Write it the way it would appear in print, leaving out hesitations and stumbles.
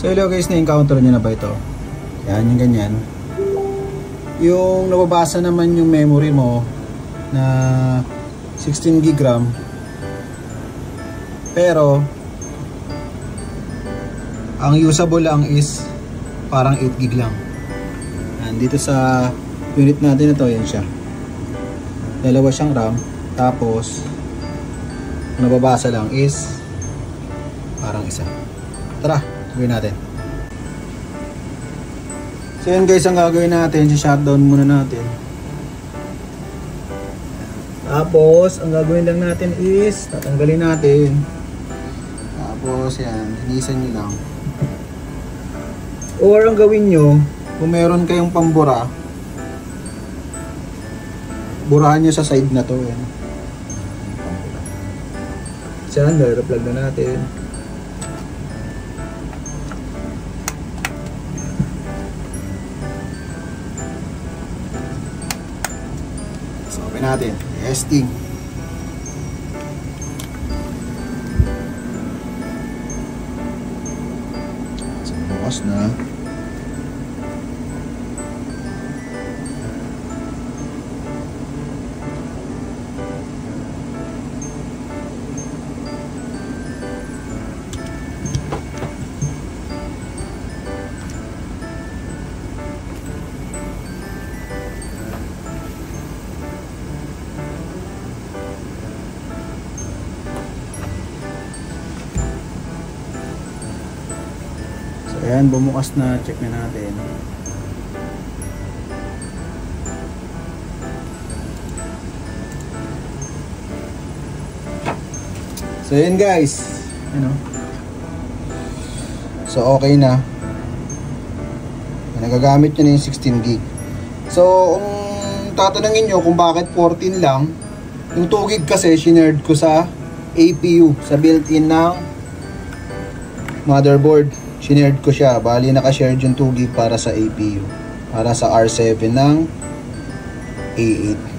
So hello guys, na-encounter nyo na ba ito? Yan, yung ganyan. Yung nababasa naman yung memory mo na 16 GB RAM, pero ang usable lang is parang 8 GB lang. Yan, dito sa unit natin ito, yan siya. Dalawa siyang RAM, tapos nababasa lang is parang isa. Tara, gawin natin. So yun guys, ang gagawin natin, shutdown muna natin. Tapos ang gagawin lang natin is tatanggalin natin. Tapos yan, linisan nyo lang. Or ang gawin nyo, kung meron kayong pambura, burahan nyo sa side na to. Yan. Diyan, nare-plug na natin. So, open natin. Testing. So, bukas na. Ayan, bumukas na, check na natin. So ayan guys, so okay na. Nagagamit nyo na yung 16 GB. So kung tatanungin nyo kung bakit 14 lang, yung 2 GB kasi shinerd ko sa APU, sa built-in ng motherboard. Shinerd ko siya, bali naka-shared yung 2 GB para sa APU, para sa R7 ng A8.